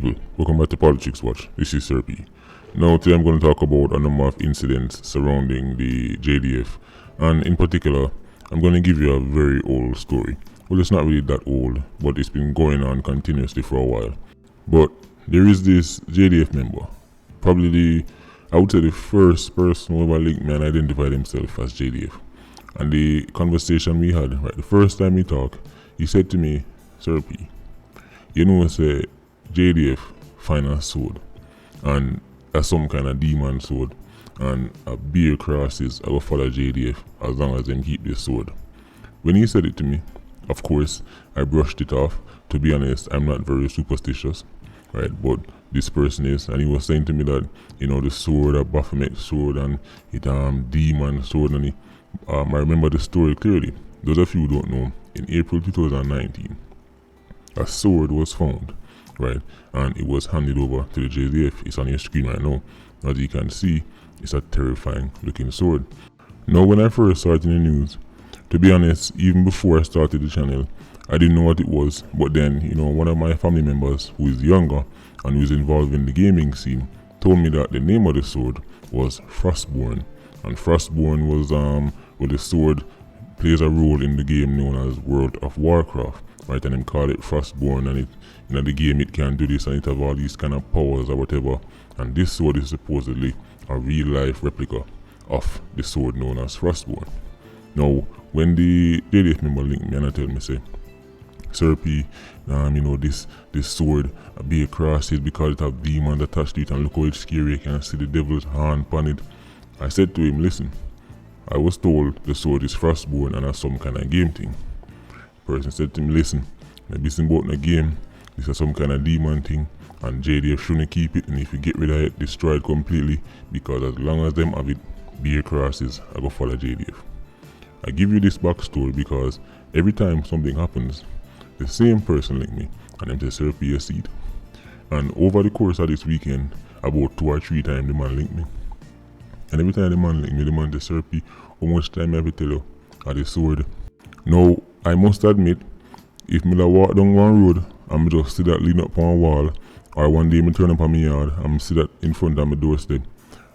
people, welcome back to Politricks Watch. This is Sir P. Now today I'm going to talk about a number of incidents surrounding the JDF, and in particular I'm going to give you a very old story. Well, it's not really that old, but it's been going on continuously for a while. But there is this JDF member, probably I would say the first person who ever linked me and identified himself as JDF. And the conversation we had, right, the first time we talked, he said to me, Sir P, you know, say JDF find a sword, and some kind of DEM0N sword, and a bear crosses I will follow JDF as long as them keep this sword. When he said it to me, of course, I brushed it off. To be honest, I'm not very superstitious, right? But this person is, and he was saying to me that, you know, the sword, a Baphomet sword, and it DEM0N sword, and I remember the story clearly. Those of you who don't know, in April 2019, a sword was found, right, and it was handed over to the JDF. It's on your screen right now. As you can see, it's a terrifying looking sword. Now, when I first saw it in the news, to be honest, even before I started the channel, I didn't know what it was. But then, you know, one of my family members who is younger and who is involved in the gaming scene told me that the name of the sword was Firstborn, and Firstborn was well, the sword plays a role in the game known as World of Warcraft, right? And them call it Firstborn, and it, you know, the game it can do this and it have all these kind of powers or whatever. And this sword is supposedly a real life replica of the sword known as Firstborn. Now, when the JDF member linked me and I tell me, say, Sir P, you know, this sword be across it because it have demons attached to it, and look how it's scary, you can see the devil's hand upon it. I said to him, listen, I was told the sword is Firstborn and has some kind of game thing. The person said to me, listen, maybe it's about a game, this is some kind of demon thing, and JDF shouldn't keep it, and if you get rid of it, destroy it completely, because as long as them have it, be crosses, I go follow JDF. I give you this backstory because every time something happens, the same person link me and them say, Sir P, you see it. And over the course of this weekend, about 2 or 3 times the man linked me. And every time the man linked me, the man says, Sir P, how much time I have to tell you of the sword? Now, I must admit, if me walk down one road and me just see that leaning up on a wall, or one day me turn up on my yard and see that in front of my doorstep,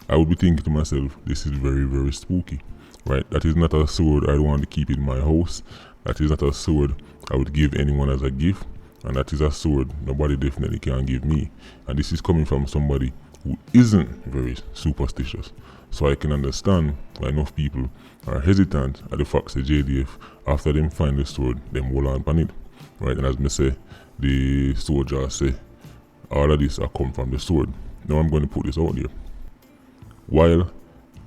I would be thinking to myself, this is very, very spooky. Right? That is not a sword I want to keep in my house. That is not a sword I would give anyone as a gift. And that is a sword nobody definitely can give me. And this is coming from somebody who isn't very superstitious. So I can understand why enough people are hesitant at the fact that JDF, after them find the sword, them hold on upon it. Right? And as me say, the soldiers say, all of this are come from the sword. Now I'm going to put this out there. While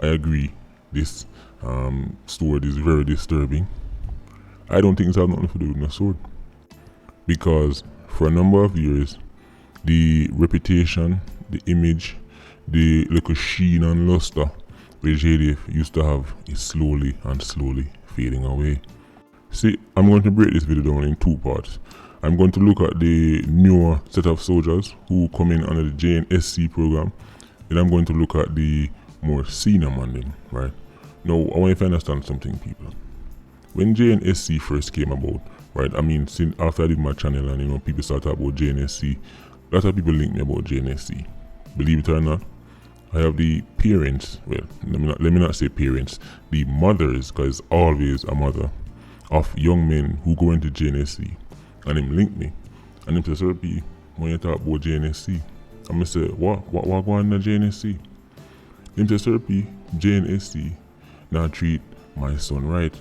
I agree this sword is very disturbing, I don't think it has nothing to do with a sword, because for a number of years the reputation, the image, the little sheen and luster which JDF used to have is slowly and slowly fading away. See, I'm going to break this video down in 2 parts. I'm going to look at the newer set of soldiers who come in under the JNSC program. Then I'm going to look at the more senior man, right? Now, I want you to understand something, people. When JNSC first came about, right, I mean, since after I did my channel and, you know, people started talking about JNSC, a lot of people link me about JNSC. Believe it or not, I have the parents, well, let me not say parents, the mothers, because it's always a mother, of young men who go into JNSC, and them link me, and them say, Sir P, when you talk about JNSC, I'm going to say, what go on in the JNSC? Them say, Sir P, JNSC now treat my son right.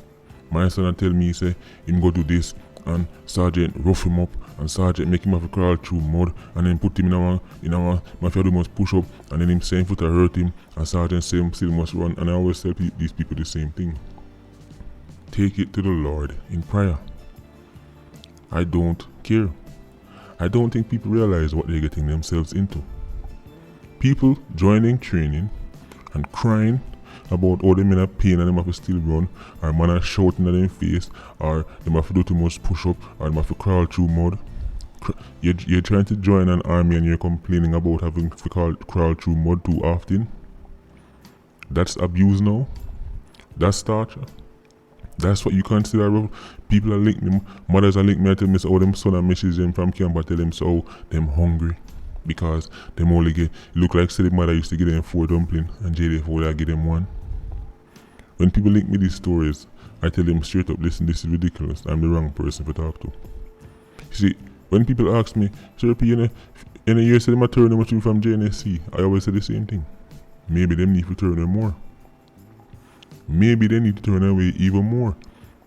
My son tell me, say, him go do this, and Sergeant rough him up, and Sergeant make him have to crawl through mud, and then put him in a mafia must push up, and then him same foot hurt him, and Sergeant say him still must run. And I always tell these people the same thing. Take it to the Lord in prayer. I don't care. I don't think people realize what they're getting themselves into. People joining training and crying about how them in a pain and them have to still run, or man are shouting at them face, or them have to do too much push up, or them have to crawl through mud. You're trying to join an army and you're complaining about having to crawl through mud too often. That's abuse now. That's torture. That's what you consider. People are linked me, mothers are linked me and tell me, so, oh, them son and message them from camp and tell them, so, them hungry. because them only get, look like say the mother used to get them 4 dumpling and JDF only get them 1. When people link me these stories, I tell them straight up, listen, this is ridiculous. I'm the wrong person to talk to. You see, when people ask me, Sir P, in a year say them a turn them through from JNSC, I always say the same thing. Maybe them need to turn them more. Maybe they need to turn away even more.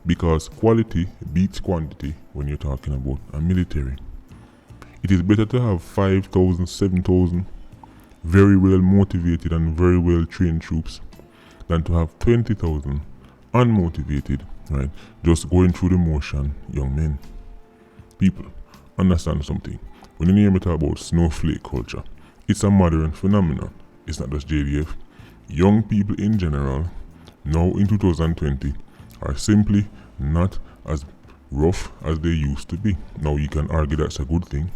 Because quality beats quantity when you're talking about a military. It is better to have 5,000, 7,000 very well motivated and very well trained troops than to have 20,000 unmotivated, right? Just going through the motion, young men. People, understand something. When you hear me talk about snowflake culture, it's a modern phenomenon. It's not just JDF. Young people in general, now in 2020, are simply not as rough as they used to be. Now you can argue that's a good thing.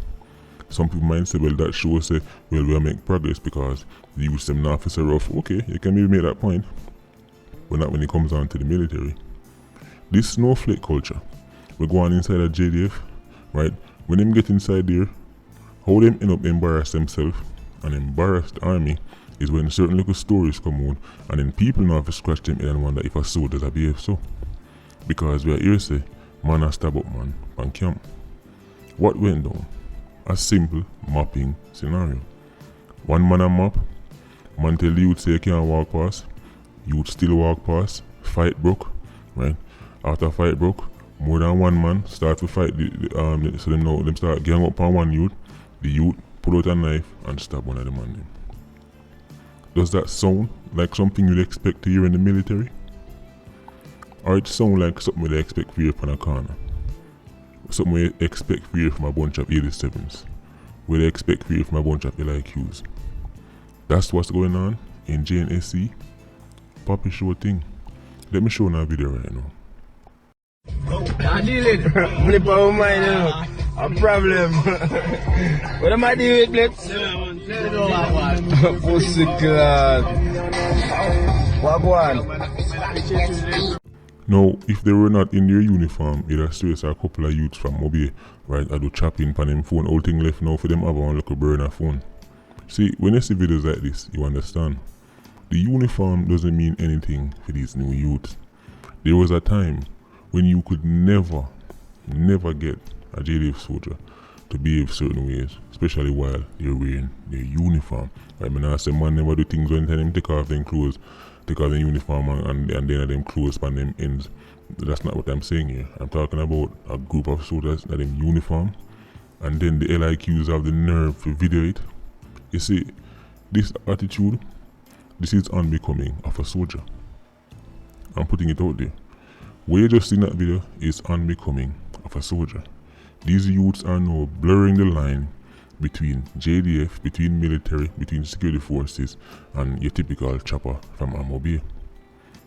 Some people might say, well, that shows say, well, we'll make progress because the youth them not so rough. Okay, you can maybe make that point, but not when it comes down to the military. This snowflake culture, we go on inside a JDF, right? When them get inside there, how them end up embarrass themselves and embarrass the army is when certain little stories come out and then people now have to scratch them head and wonder if a soldiers a behave so. Because we are here say, man a stab up man on camp. What went down? A simple mapping scenario. One man a map, man tell the youth say you can't walk past, youth still walk past, fight broke, right? After fight broke, more than one man start to fight, so them know them start gang up on one youth, the youth pull out a knife and stab one of the man. Does that sound like something you'd expect to hear in the military? Or it sound like something they expect to hear from a corner? Something we expect to hear from a bunch of 87s? Where they expect to hear from a bunch of LIQs? That's what's going on in JNSC. Poppy show thing. Let me show you a video right now. I deal it. Flip out mine, you know. A problem. What am I doing with Blitz? Pussy clad. What one? Now, if they were not in their uniform, it has straight a couple of youths from Mobile, right? I do chopping on them phone, all thing left now for them have one little burner phone. See, when you see videos like this, you understand. The uniform doesn't mean anything for these new youths. There was a time when you could never get a JDF soldier to behave certain ways, especially while they're wearing their uniform. I mean, I say man never do things when them take off their clothes, take off their uniform and then them clothes on them ends. That's not what I'm saying here. I'm talking about a group of soldiers that in uniform and then the LIQs have the nerve to video it. You see, this attitude, this is unbecoming of a soldier. I'm putting it out there. What you just seen that video is unbecoming of a soldier. These youths are now blurring the line between JDF, between military, between security forces and your typical chopper from Mobile.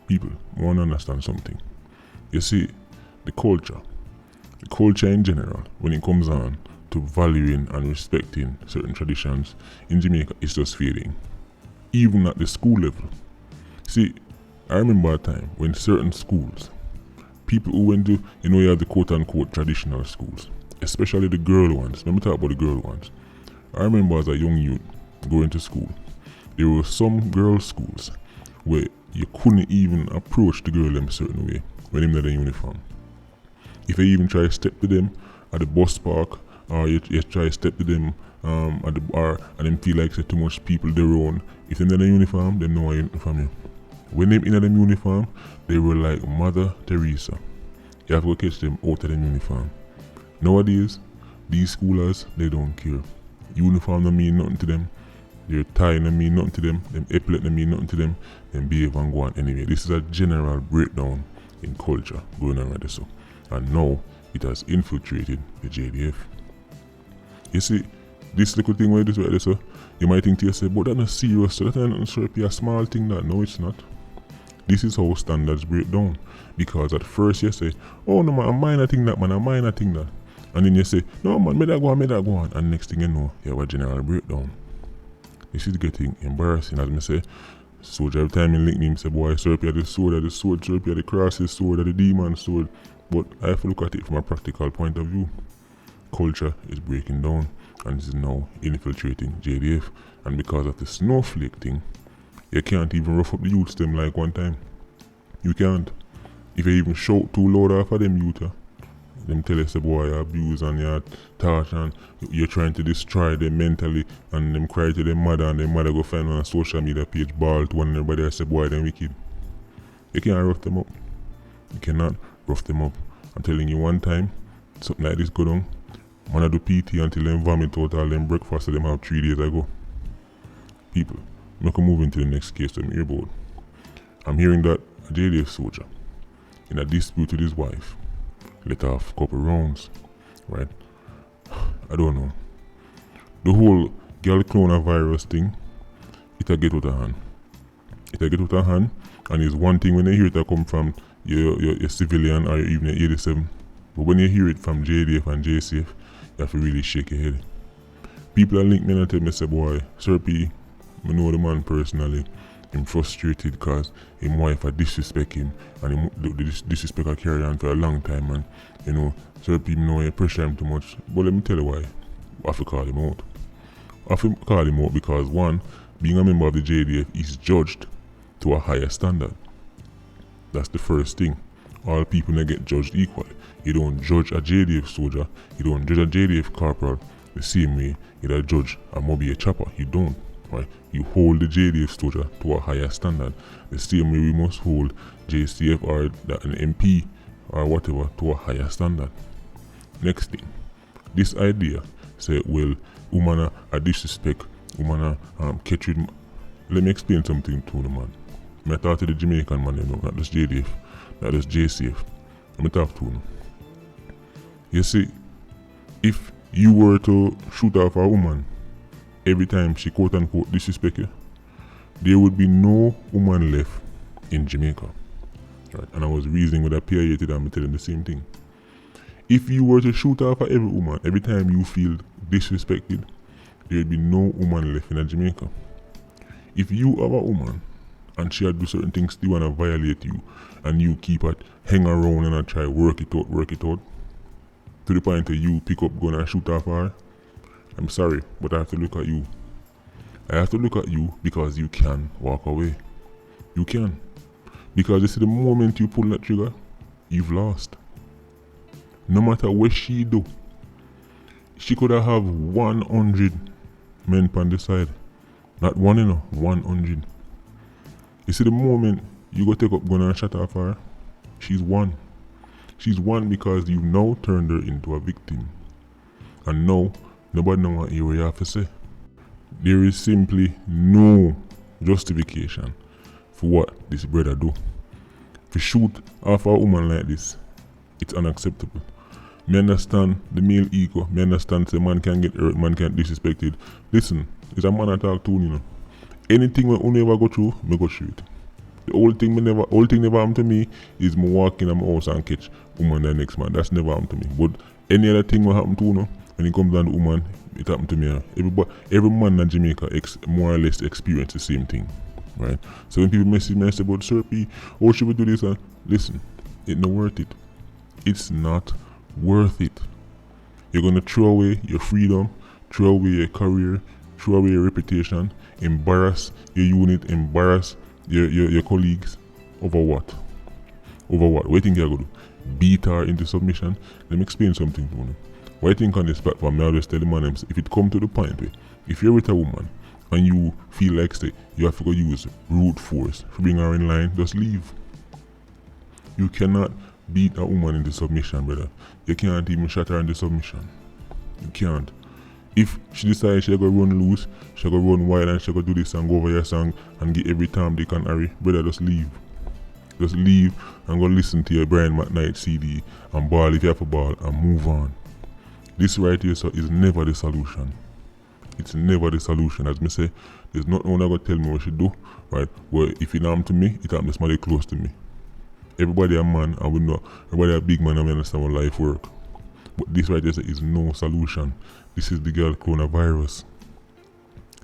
People want to understand something. You see, the culture in general, when it comes on to valuing and respecting certain traditions in Jamaica, is just fading. Even at the school level. See, I remember a time when certain schools, people who went to, you have the quote-unquote traditional schools, especially the girl ones. Let me talk about the girl ones. I remember as a young youth going to school, there were some girls' schools where you couldn't even approach the girl in a certain way when they're in the uniform. If you even try to step to them at the bus park, or you try to step to them at the bar and them feel like say too much people they're around, if they're in the uniform, they know you're from you. When they're in the uniform, they were like Mother Teresa. You have to go catch them out of the uniform. Nowadays, these schoolers, they don't care. Uniform don't mean nothing to them. Their tie don't mean nothing to them. Them epaulet don't mean nothing to them. Them behave and go on anyway. This is a general breakdown in culture going on right there. So. And now, it has infiltrated the JDF. You see, this little thing where this right there, so you might think to yourself, but that's not serious, so that's not sure a small thing that. No, it's not. This is how standards break down. Because at first you say, oh no man, a minor thing that man, a minor thing that. And then you say, no man, make that go on. And next thing you know, you have a general breakdown. This is getting embarrassing. As I say, soldier every time you link me, say, boy, sir, you the sword, sir, you the crosses sword, the DEM0N sword. But I have to look at it from a practical point of view. Culture is breaking down. and is now infiltrating JDF. And because of the snowflake thing, you can't even rough up the youths them like one time. You can't. If you even shout too loud off of them youth, them tell us the boy you abuse and you touch and you're trying to destroy them mentally, and them cry to them mother and them mother go find on a social media page ball to one everybody else say boy them wicked. You can't rough them up. You cannot rough them up. I'm telling you, one time something like this go down, man I do PT until them vomit out all them breakfast that them have 3 days ago. People, I'm going to move into the next case I'm here about. I'm hearing that a JDF soldier in a dispute with his wife let off a couple rounds, right? I don't know. The whole girl coronavirus thing, it'll get out of hand. It'll get out of hand, and it's one thing when you hear it come from your civilian or even your 87. But when you hear it from JDF and JCF, you have to really shake your head. People are linked me and tell me, say, boy, Sir P, I know the man personally. I'm frustrated because his wife had disrespect him, and the disrespect I carry on for a long time, and you know, Sir P know I pressure him too much. But let me tell you why. I have to call him out. I have to call him out because one, being a member of the JDF is judged to a higher standard. That's the first thing. All people don't get judged equally. You don't judge a JDF soldier, you don't judge a JDF corporal the same way you judge a Mobi chopper. You don't. Right? You hold the JDF soldier to a higher standard. The same way we must hold JCF or an MP or whatever to a higher standard. Next thing, this idea say, well, woman a disrespect, woman catch with. Let me explain something to the man. I talk to the Jamaican man, you know, not just JDF, not just JCF. Let me talk to him. You see, if you were to shoot off a woman every time she quote unquote disrespect you, there would be no woman left in Jamaica. Right? And I was reasoning with a PIA today and I'm telling the same thing. If you were to shoot off every woman every time you feel disrespected, there would be no woman left in Jamaica. If you have a woman and she had do certain things still wanna violate you, and you keep at hang around and try work it out, to the point that you pick up gun and shoot off her, I'm sorry, but I have to look at you. I have to look at you because you can walk away. You can. Because you see, the moment you pull that trigger, you've lost. No matter what she do, she could have 100 men on the side. Not one, 100. You see, the moment you go take up gun and shot off her, she's won. She's won because you've now turned her into a victim. And now, nobody knows what you have to say. There is simply no justification for what this brother do. To shoot off a woman like this, it's unacceptable. Me understand the male ego. Me understand say man can get hurt, man can disrespected. Listen, it's a man I talk to, you know. Anything we never go through, me go through it. The whole thing never happened to me is me walk in my house and catch woman the next man. That's never happened to me. But any other thing will happen to you know, when it comes down to woman, it happened to me. Every man in Jamaica more or less experience the same thing. Right? So when people message me and say about Sir P, oh should we do this? Listen, it's not worth it. It's not worth it. You're gonna throw away your freedom, throw away your career, throw away your reputation, embarrass your unit, embarrass your colleagues over what? Over what? What do you think you're gonna do? Beat her into submission? Let me explain something to you. What I think on this platform, I always tell the man, if it come to the point where if you're with a woman and you feel like say you have to go use brute force to bring her in line, just leave. You cannot beat a woman into submission, brother. You can't even shut her into submission. You can't. If she decides she'll go run loose, she'll go run wild and she'll go do this and go over your song and get every time they can hurry, brother, just leave. Just leave and go listen to your Brian McKnight CD and ball if you have a ball and move on. This right here, so, is never the solution. It's never the solution. As me say, there's not one gonna tell me what she do, right? Well, if it happen to me, it happen to somebody close to me. Everybody a man and we know, everybody a big man and we understand how life work. But this right here is no solution. This is the girl coronavirus.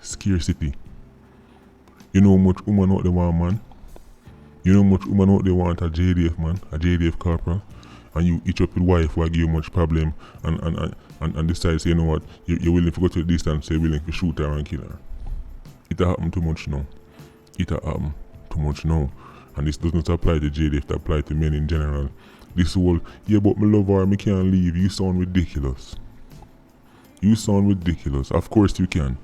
Scarcity. You know how much woman out they want, man? You know how much woman out they want a JDF man, a JDF corporal, and you each up with wife who give you much problem and and decide, say, you know what, you're willing to go to the distance, you're willing to shoot her and kill her. It happen too much now. It happen too much now. And this does not apply to JDF, it applies to men in general. This whole, yeah, but me love her, me can't leave, you sound ridiculous. You sound ridiculous. Of course you can.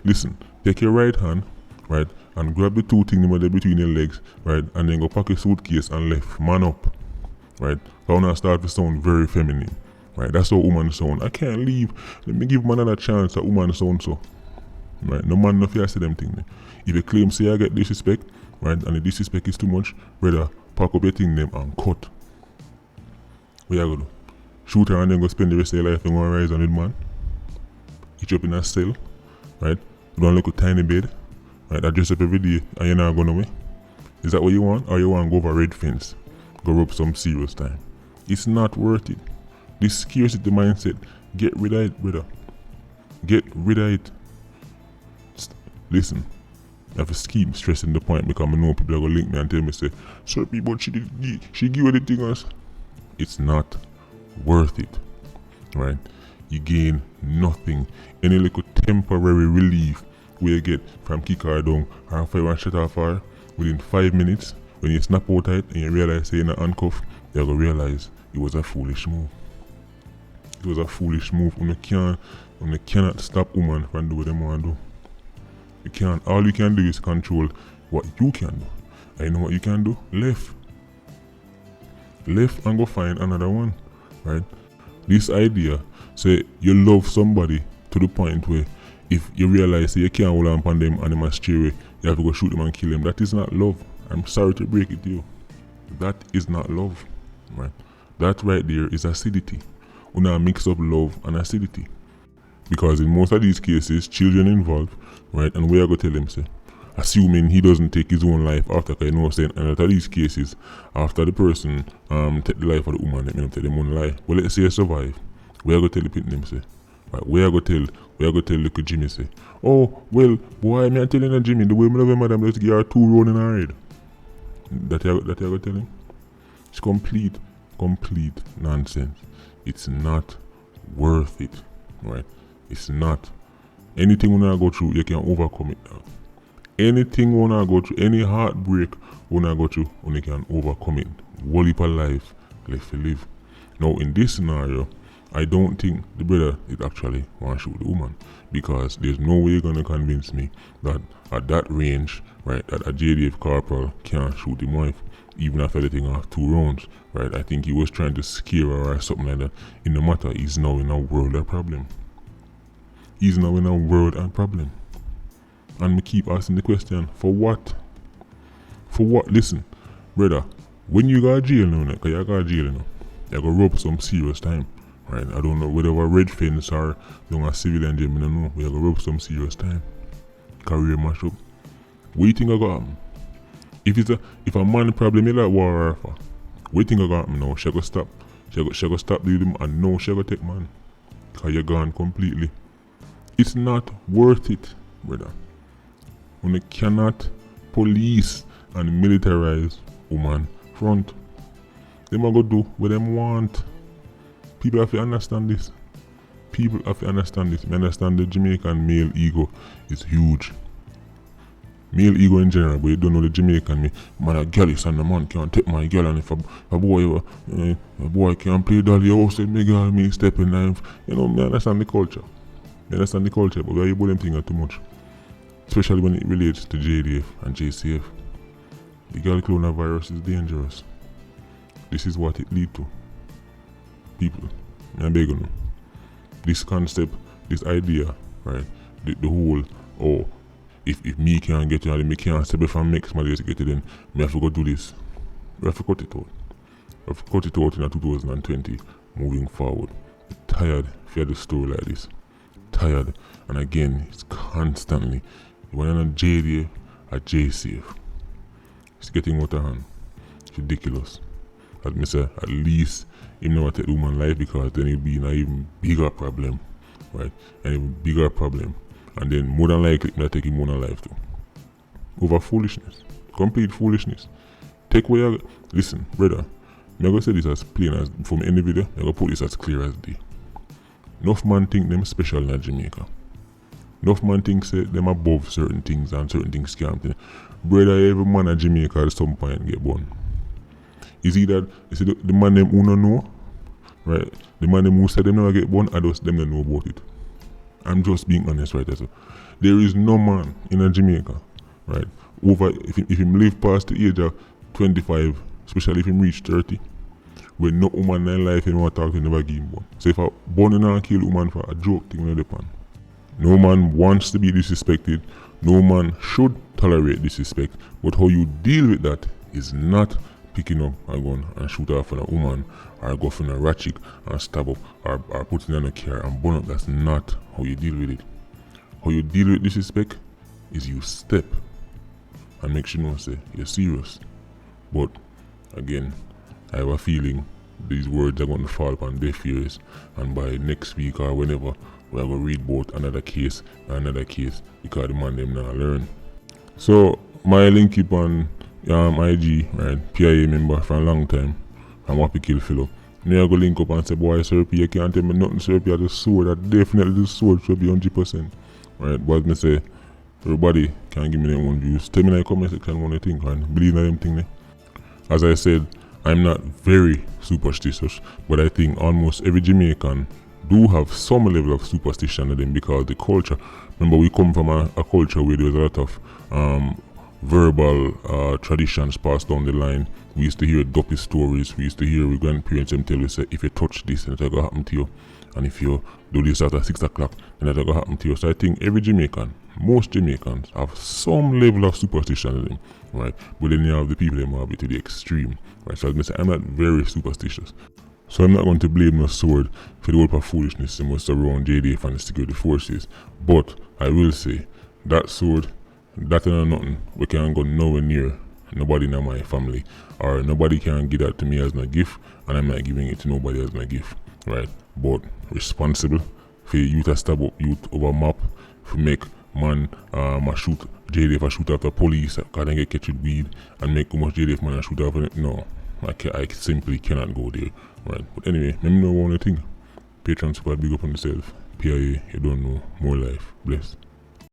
Listen, take your right hand, right, and grab the two things between your legs, right, and then go pack your suitcase and left, man up, right. So now start to sound very feminine, right. That's how woman sound. I can't leave. Let me give man another chance. That woman sound so, right. No man, no fear say them things. If you claim say I get disrespect, right, and the disrespect is too much, brother, pack up your thing them and cut. What you gonna do? Shoot her and then go spend the rest of your life in one rise on with man? Eat you up in a cell, right? You don't look a tiny bed, right? I dress up every day and you're not going away. Is that what you want? Or you want to go over a red fence? Go rub some serious time. It's not worth it. This scarcity mindset, get rid of it, brother. Get rid of it. Listen, I have to keep stressing the point because I know people are going to link me and tell me, say, sorry, but she give you the thing else. It's not worth it, right? You gain nothing. Any little temporary relief where you get from kick her down or fire and shut off her within 5 minutes, when you snap out it and you realize you're in a handcuff, you're going to realize it was a foolish move. It was a foolish move. You cannot stop women from doing what they want to do. You can't. All you can do is control what you can do. And you know what you can do? Left and go find another one, right? This idea, say you love somebody to the point where if you realize you can't hold on upon them and they must stray away, you have to go shoot them and kill them. That is not love. I'm sorry to break it to you. That is not love, right? That right there is acidity. We now mix up love and acidity. Because in most of these cases, children involved, right? And we are going to tell them, say, assuming he doesn't take his own life after, because you know what I'm saying, and out of these cases, after the person take the life of the woman, they tell them one lie. Well, let's say you survive. We are going to tell the pit them, say, right? We are going to tell little Jimmy, say, oh, well, boy, I'm telling you, Jimmy, the way I love him, madam, let's give her 2 rounds in her head. That you are going to tell him? It's complete nonsense. It's not worth it, right? It's not. Anything we go through, you can overcome it now. Anything we go through, any heartbreak we go through, you can overcome it. Whole heap of life left to live. Now, in this scenario, I don't think the brother is actually want to shoot the woman, because there's no way you're going to convince me that at that range, right, that a JDF corporal can't shoot his wife, even after letting off 2 rounds, right? I think he was trying to scare her or something like that. In the matter, he's now in a world of problem. He's now in a world of problem. And we keep asking the question, for what? For what? Listen, brother, when you go to jail now, because you go to jail now, you go rub some serious time, right? I don't know whether a red fence or down a civilian jail, I don't know, but you go rub some serious time. Career mash up. What do you think I got happen? If a man problem you like war for, what do you think I got happen now? She go stop. She go stop them and no, she go take man. Because you're gone completely. It's not worth it, brother. When you cannot police and militarize woman front, they might go do what they want. People have to understand this. People have to understand this. I understand the Jamaican male ego is huge. Male ego in general, but you don't know the Jamaican me. Man, a girl is and the man can't take my girl, and if a boy can't play dolly house with me girl, me step in life. You know, I understand the culture. I understand the culture, but we are them things too much. Especially when it relates to JDF and JCF. The girl coronavirus is dangerous. This is what it leads to. People, I beg you, this concept, this idea, right? The whole, oh, if me can't get you, and me can't step from next money to get it, then me have to go do this. We have to cut it out. We have to cut it out in 2020, moving forward. I'm tired if you have a story like this. Tired, and again, it's constantly, you want on JDF or JCF. It's getting out of hand. It's ridiculous. As me say, at least him never take the woman life, because then it'll be an even bigger problem, right? An even bigger problem. And then more than likely, I take him more than life too. Over foolishness. Complete foolishness. Take away your... Listen, brother, I'm going to say this as plain as from any video, I'm going to put this as clear as day. Enough man think them special in Jamaica. Enough man think say them above certain things and certain things can't. Brother, every man in Jamaica at some point get born. Is it that the man them who don't know, right? The man them who said them never get born, I just them don't know about it. I'm just being honest right there. So there is no man in Jamaica, right? Over if him live past the age of 25, especially if him reach 30, when no woman in life him want to talk to never give him born. So if a born and kill woman for a joke thing on the pan. No man wants to be disrespected. No man should tolerate disrespect. But how you deal with that is not picking up a gun and shoot off on a woman, or go for a ratchet and stab up, or putting on a car and burn up. That's not how you deal with it. How you deal with disrespect is you step and make sure you know say you're serious. But again, I have a feeling these words are going to fall upon deaf ears, and by next week or whenever we are going to read about another case because the man them not learn. So my link up on IG, right, PIA member for a long time, I'm happy kill fellow. Now I go link up and say, boy, Sir P, you can't tell me nothing, Sir P, the sword, that definitely the sword should be 100%. Right, but me say, everybody can give me their own views. Tell me in the comment section what you think, and believe in them thing there. As I said, I'm not very superstitious, but I think almost every Jamaican do have some level of superstition in them because the culture. Remember, we come from a culture where there's a lot of verbal traditions passed down the line. We used to hear dopey stories. We used to hear our grandparents them tell us, say, if you touch this, then it's going to happen to you. And if you do this after 6 o'clock, then it's going to happen to you. So I think every Jamaican, most Jamaicans, have some level of superstition in them, right? But then you have the people that have it to the extreme, right? So as I say, I'm not very superstitious. So I'm not going to blame no sword for the whole of foolishness that must around JDF and the security forces. But I will say, that sword, that and nothing, we can't go nowhere near nobody in my family, or nobody can give that to me as my gift, and I'm not giving it to nobody as my gift, right? But responsible for you to stab up youth over map, for make man shoot JDF a shoot after police because they get catch with weed, and make too much JDF man a shoot after it. No, I simply cannot go there, right? But anyway, let me know one thing. Patreon support, big up on yourself. PIA, you don't know, more life, bless.